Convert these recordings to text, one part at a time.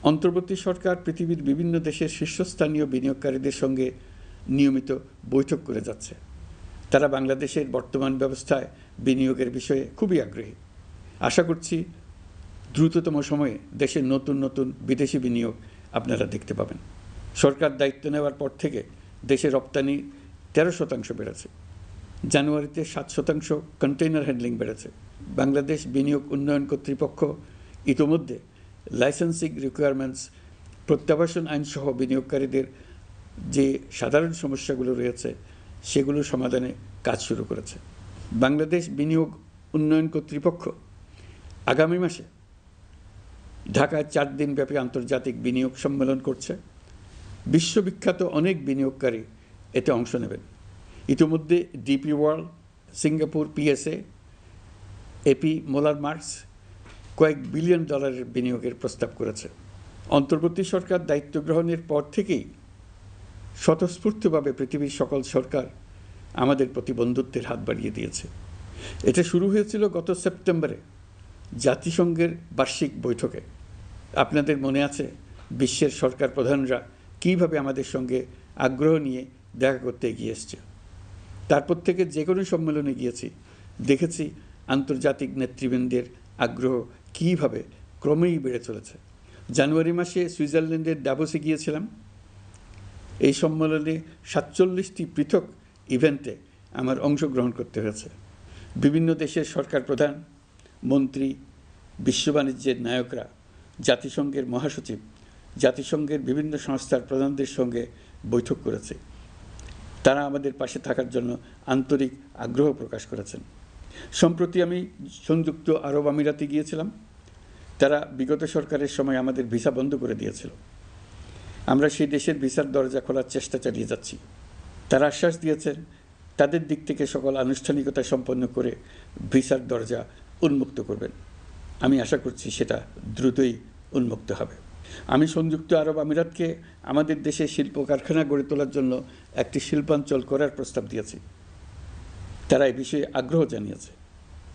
অন্তর্বর্তী সরকার পৃথিবীর বিভিন্ন দেশের শীর্ষস্থানীয় বিনিয়োগকারীদের সঙ্গে নিয়মিত বৈঠক করে যাচ্ছে। তারা বাংলাদেশের বর্তমান ব্যবস্থায় বিনিয়োগের বিষয়ে খুবই আগ্রহী। আশা করছি দ্রুততম সময়ে দেশের নতুন নতুন বিদেশি বিনিয়োগ আপনারা দেখতে পাবেন। সরকার দায়িত্ব নেওয়ার পর থেকে দেশের রপ্তানি 13% বেড়েছে। জানুয়ারিতে 7% কন্টেইনার হ্যান্ডলিং বেড়েছে। বাংলাদেশ বিনিয়োগ উন্নয়ন কর্তৃপক্ষ ইতোমধ্যে লাইসেন্সিং রিকোয়ারমেন্টস, প্রত্যাবাসন আইনসহ বিনিয়োগকারীদের যে সাধারণ সমস্যাগুলো রয়েছে সেগুলো সমাধানে কাজ শুরু করেছে। বাংলাদেশ বিনিয়োগ উন্নয়ন কর্তৃপক্ষ আগামী মাসে ঢাকায় 4 দিনব্যাপী আন্তর্জাতিক বিনিয়োগ সম্মেলন করছে। বিশ্ববিখ্যাত অনেক বিনিয়োগকারী এতে অংশ নেবেন। ইতিমধ্যে DP World, Singapore PSA, AP Moller Maersk কয়েক বিলিয়ন ডলারের বিনিয়োগের প্রস্তাব করেছে। অন্তর্বর্তী সরকার দায়িত্ব গ্রহণের পর থেকেই স্বতঃস্ফূর্তভাবে পৃথিবীর সকল সরকার আমাদের প্রতি বন্ধুত্বের হাত বাড়িয়ে দিয়েছে। এটা শুরু হয়েছিল গত সেপ্টেম্বরে জাতিসংঘের বার্ষিক বৈঠকে। আপনাদের মনে আছে বিশ্বের সরকার প্রধানরা কীভাবে আমাদের সঙ্গে আগ্রহ নিয়ে দেখা করতে এগিয়ে এসছে। তারপর থেকে যে কোনো সম্মেলনে গিয়েছি, দেখেছি আন্তর্জাতিক নেতৃবৃন্দের আগ্রহ কীভাবে ক্রমেই বেড়ে চলেছে। জানুয়ারি মাসে সুইজারল্যান্ডের ডাভোসে গিয়েছিলাম। এই সম্মেলনে 47টি পৃথক ইভেন্টে আমার অংশগ্রহণ করতে হয়েছে। বিভিন্ন দেশের সরকার প্রধান, মন্ত্রী, বিশ্ব বাণিজ্যের নায়করা, জাতিসংঘের মহাসচিব, জাতিসংঘের বিভিন্ন সংস্থার প্রধানদের সঙ্গে বৈঠক করেছে। তারা আমাদের পাশে থাকার জন্য আন্তরিক আগ্রহ প্রকাশ করেছেন। সম্প্রতি আমি সংযুক্ত আরব আমিরাতে গিয়েছিলাম। তারা বিগত সরকারের সময় আমাদের ভিসা বন্ধ করে দিয়েছিল। আমরা সেই দেশের ভিসার দরজা খোলার চেষ্টা চালিয়ে যাচ্ছি। তারা আশ্বাস দিয়েছেন তাদের দিক থেকে সকল আনুষ্ঠানিকতা সম্পন্ন করে ভিসার দরজা উন্মুক্ত করবেন। আমি আশা করছি সেটা দ্রুতই উন্মুক্ত হবে। আমি সংযুক্ত আরব আমিরাতকে আমাদের দেশে শিল্প কারখানা গড়ে তোলার জন্য একটি শিল্পাঞ্চল করার প্রস্তাব দিয়েছি। তারা এই বিষয়ে আগ্রহ জানিয়েছে।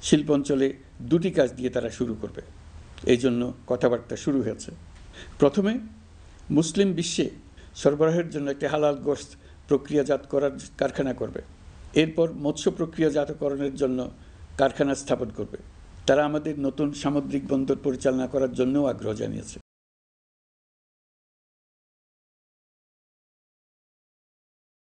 শিল্পাঞ্চলে 2টি কাজ দিয়ে তারা শুরু করবে, এই জন্য কথাবার্তা শুরু হয়েছে। প্রথমে মুসলিম বিশ্বে সরবরাহের জন্য একটি হালাল গোশত প্রক্রিয়াজাত করার কারখানা করবে। এরপর মৎস্য প্রক্রিয়াজাতকরণের জন্য কারখানা স্থাপন করবে। তারা আমাদের নতুন সামুদ্রিক বন্দর পরিচালনা করার জন্যও আগ্রহ জানিয়েছে।